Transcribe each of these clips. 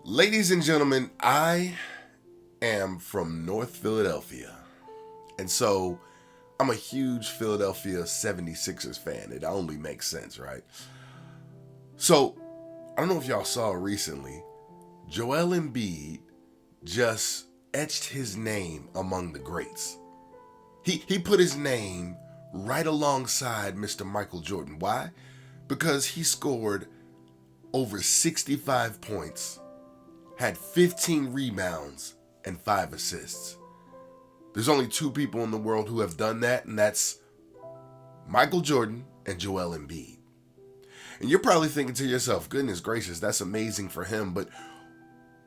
Ladies and gentlemen, I am from North Philadelphia. And so I'm a huge Philadelphia 76ers fan. It only makes sense, right? So I don't know if y'all saw recently, Joel Embiid just etched his name among the greats. He put his name right alongside Mr. Michael Jordan. Why? Because he scored over 65 points, had 15 rebounds, and 5 assists. There's only 2 people in the world who have done that, and that's Michael Jordan and Joel Embiid. And you're probably thinking to yourself, goodness gracious, that's amazing for him, but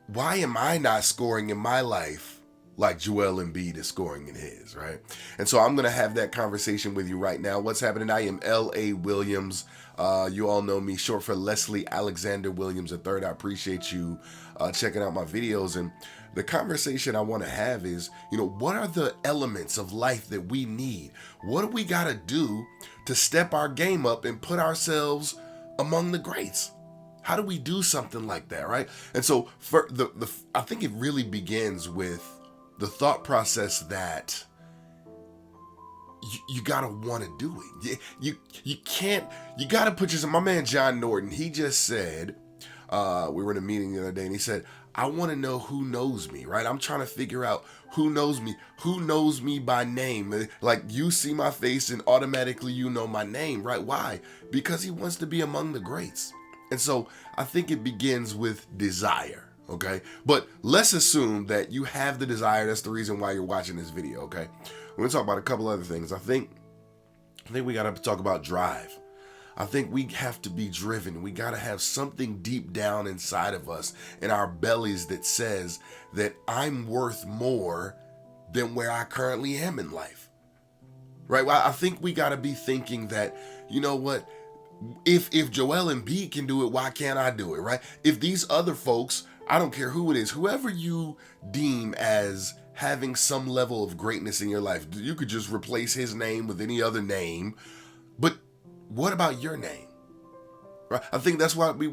why am I not scoring in my life like Joel Embiid is scoring in his, right? And so I'm going to have that conversation with you right now. What's happening? I am L.A. Williams. You all know me, short for Leslie Alexander Williams III. I appreciate you checking out my videos. And the conversation I want to have is, what are the elements of life that we need? What do we got to do to step our game up and put ourselves among the greats? How do we do something like that, right? And so for I think it really begins with the thought process that you gotta want to do it. You can't. You gotta put yourself. My man John Norton, he just said, we were in a meeting the other day, and he said, I want to know who knows me, right? I'm trying to figure out who knows me by name. Like, you see my face and automatically you know my name, right? Why? Because he wants to be among the greats. And so I think it begins with desire, okay? But let's assume that you have the desire. That's the reason why you're watching this video, okay? We're going to talk about a couple other things. I think we got to talk about drive. I think we have to be driven. We got to have something deep down inside of us, in our bellies, that says that I'm worth more than where I currently am in life, right? Well, I think we got to be thinking that, you know what? If Joel Embiid can do it, why can't I do it, right? If these other folks, I don't care who it is, whoever you deem as having some level of greatness in your life, you could just replace his name with any other name. But what about your name? Right? I think that's what we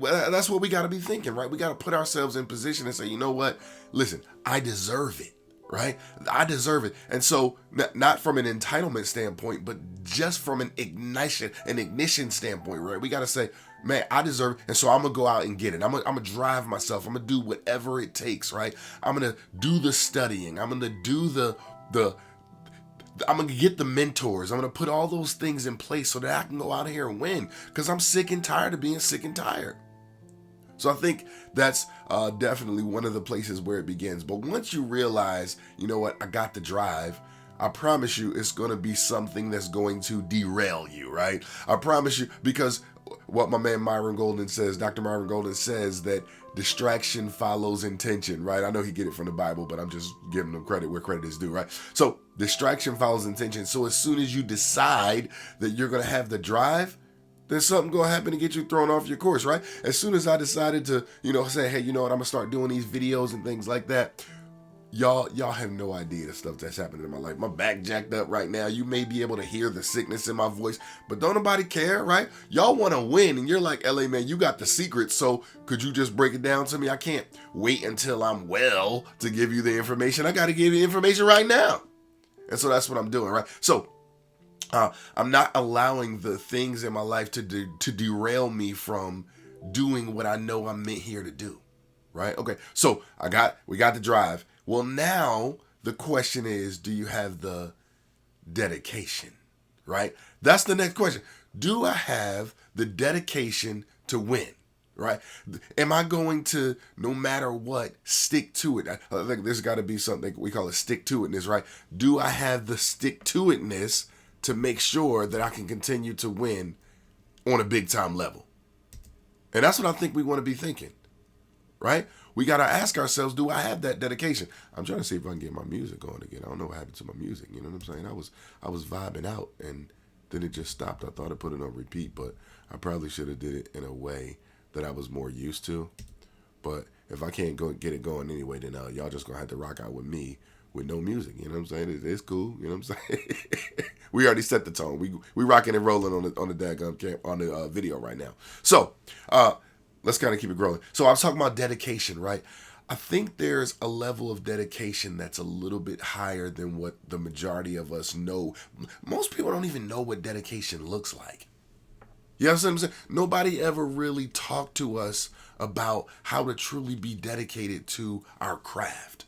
got to be thinking, right? We got to put ourselves in position and say, you know what? Listen, I deserve it. Right? I deserve it. And so not from an entitlement standpoint, but just from an ignition standpoint, right? We got to say, man, I deserve it. And so I'm going to go out and get it. I'm going to drive myself. I'm going to do whatever it takes, right? I'm going to do the studying. I'm going to do I'm going to get the mentors. I'm going to put all those things in place so that I can go out here and win, because I'm sick and tired of being sick and tired. So I think that's definitely one of the places where it begins. But once you realize, you know what, I got the drive, I promise you it's going to be something that's going to derail you, right? I promise you, because what my man Dr. Myron Golden says, that distraction follows intention, right? I know he get it from the Bible, but I'm just giving him credit where credit is due, right? So distraction follows intention. So as soon as you decide that you're going to have the drive, there's something going to happen to get you thrown off your course, right? As soon as I decided to, say, hey, you know what, I'm going to start doing these videos and things like that, y'all have no idea the stuff that's happening in my life. My back jacked up right now. You may be able to hear the sickness in my voice, but don't nobody care, right? Y'all want to win, and you're like, LA, man, you got the secret, so could you just break it down to me? I can't wait until I'm well to give you the information. I got to give you information right now. And so that's what I'm doing, right? So I'm not allowing the things in my life to derail me from doing what I know I'm meant here to do, right? Okay, so we got the drive. Well, now the question is, do you have the dedication, right? That's the next question. Do I have the dedication to win, right? Am I going to, no matter what, stick to it? I think there's got to be something we call it stick-to-itness, right? Do I have the stick-to-itness to make sure that I can continue to win on a big time level? And that's what I think we want to be thinking, right? We got to ask ourselves, do I have that dedication? I'm trying to see if I can get my music going again. I don't know what happened to my music. You know what I'm saying? I was vibing out, and then it just stopped. I thought I put it on repeat, but I probably should have did it in a way that I was more used to. But if I can't get it going anyway, then y'all just going to have to rock out with me with no music. You know what I'm saying? It's cool. You know what I'm saying? We already set the tone. We rocking and rolling on the daggum on the video right now. So let's kind of keep it growing. So I was talking about dedication, right? I think there's a level of dedication that's a little bit higher than what the majority of us know. Most people don't even know what dedication looks like. You know what I'm saying? Nobody ever really talked to us about how to truly be dedicated to our craft.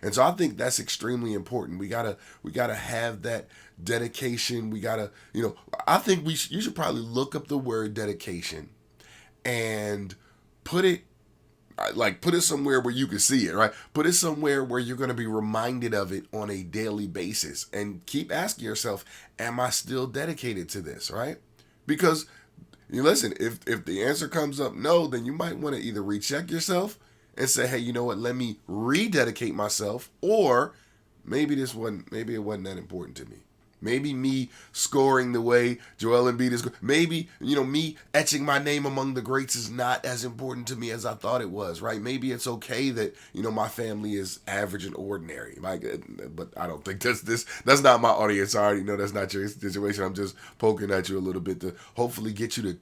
And so I think that's extremely important. We gotta have that dedication. We gotta, I think you should probably look up the word dedication and put it put it somewhere where you can see it, right? Put it somewhere where you're going to be reminded of it on a daily basis and keep asking yourself, am I still dedicated to this, right? Because you listen, if the answer comes up no, then you might want to either recheck yourself and say, hey, you know what, let me rededicate myself, or maybe it wasn't that important to me. Maybe me scoring the way Joel Embiid is, maybe, me etching my name among the greats is not as important to me as I thought it was, right? Maybe it's okay that, my family is average and ordinary. But I don't think that's not my audience. I already know that's not your situation. I'm just poking at you a little bit to hopefully get you to,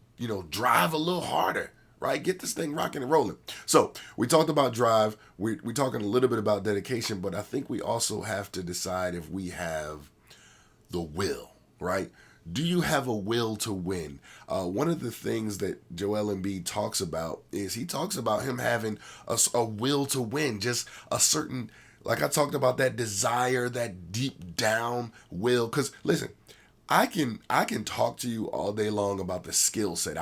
drive a little harder, right? Get this thing rocking and rolling. So we talked about drive. We're talking a little bit about dedication, but I think we also have to decide if we have the will, right? Do you have a will to win? One of the things that Joel Embiid talks about is he talks about him having a will to win, just a certain, like I talked about, that desire, that deep down will. Because listen, I can talk to you all day long about the skill set.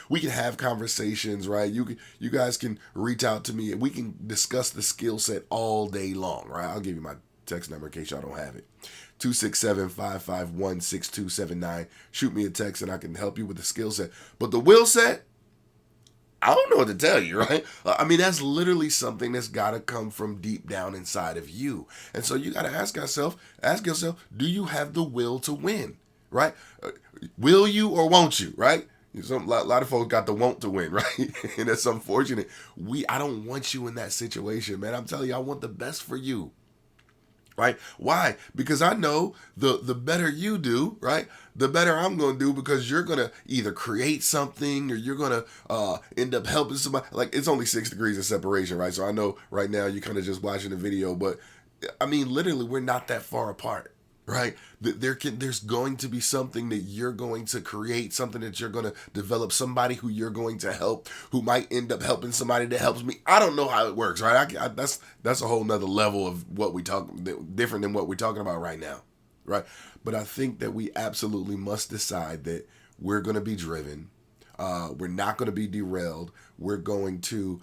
We can have conversations, right? You guys can reach out to me and we can discuss the skill set all day long, right? I'll give you my text number in case y'all don't have it. 267-551-6279. Shoot me a text and I can help you with the skill set. But the will set, I don't know what to tell you, right? I mean, that's literally something that's got to come from deep down inside of you. And so you got to ask yourself, do you have the will to win, right? Will you or won't you, right? A lot of folks got the want to win, right? And that's unfortunate. I don't want you in that situation, man. I'm telling you, I want the best for you. Right? Why? Because I know the better you do, right, the better I'm going to do, because you're going to either create something or you're going to end up helping somebody. Like, it's only 6 degrees of separation, right? So I know right now you're kind of just watching the video, but I mean, literally, we're not that far apart, right? There's going to be something that you're going to create, something that you're going to develop, somebody who you're going to help, who might end up helping somebody that helps me. I don't know how it works, right? That's a whole nother level of what we talk, different than what we're talking about right now, right? But I think that we absolutely must decide that we're going to be driven. We're not going to be derailed. We're going to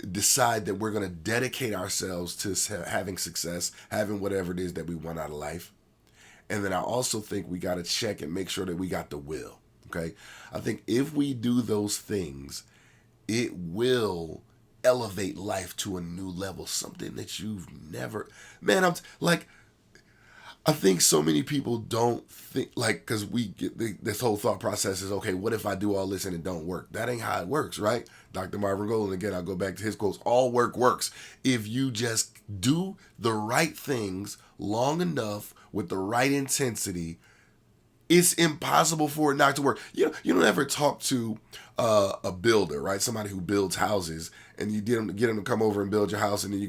decide that we're going to dedicate ourselves to having success, having whatever it is that we want out of life. And then I also think we got to check and make sure that we got the will. Okay. I think if we do those things, it will elevate life to a new level, something that you've never, man, I think so many people don't think, because we get this whole thought process is, okay, what if I do all this and it don't work? That ain't how it works, right? Dr. Marvin Golden, again, I'll go back to his quotes. All work works. If you just do the right things long enough with the right intensity, it's impossible for it not to work. You don't ever talk to a builder, right? Somebody who builds houses, and you get them to come over and build your house, and then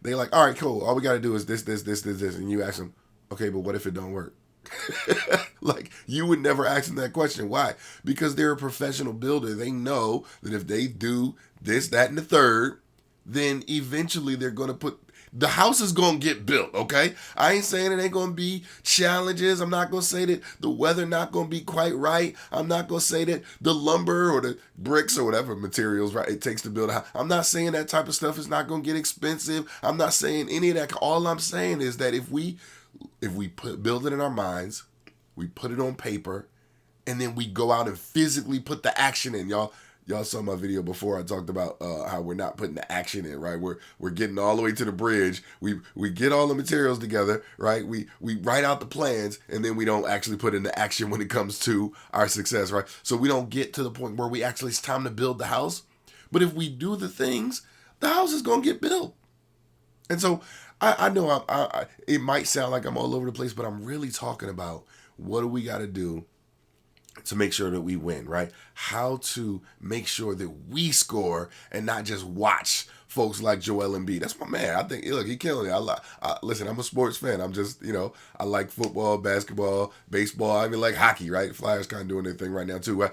they're like, all right, cool. All we got to do is this, and you ask them, okay, but what if it don't work? Like, you would never ask them that question. Why? Because they're a professional builder. They know that if they do this, that, and the third, then eventually they're going to the house is going to get built, okay? I ain't saying it ain't going to be challenges. I'm not going to say that the weather not going to be quite right. I'm not going to say that the lumber or the bricks or whatever materials, right, it takes to build a house. I'm not saying that type of stuff is not going to get expensive. I'm not saying any of that. All I'm saying is that if we build it in our minds, we put it on paper, and then we go out and physically put the action in. Y'all saw my video before. I talked about how we're not putting the action in, right? We're getting all the way to the bridge. We get all the materials together, right? We write out the plans, and then we don't actually put into action when it comes to our success, right? So we don't get to the point where it's time to build the house. But if we do the things, the house is going to get built. And so I know it might sound like I'm all over the place, but I'm really talking about what do we got to do to make sure that we win, right? How to make sure that we score and not just watch folks like Joel Embiid. That's my man. I think, look, he killing it. Listen, I'm a sports fan. I'm just, I like football, basketball, baseball. I even like hockey, right? Flyers kind of doing their thing right now too, right?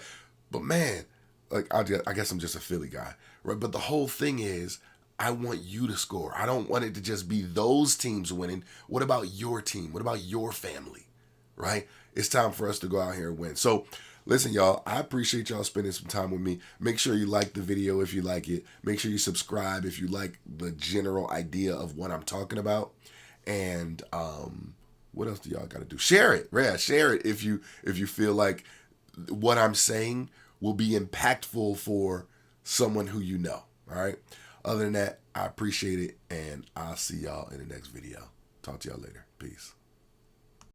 But man, like I guess I'm just a Philly guy, right? But the whole thing is, I want you to score. I don't want it to just be those teams winning. What about your team? What about your family? Right? It's time for us to go out here and win. So, listen, y'all, I appreciate y'all spending some time with me. Make sure you like the video if you like it. Make sure you subscribe if you like the general idea of what I'm talking about. And what else do y'all got to do? Share it. Yeah, share it if you feel like what I'm saying will be impactful for someone who you know. All right. Other than that, I appreciate it, and I'll see y'all in the next video. Talk to y'all later. Peace.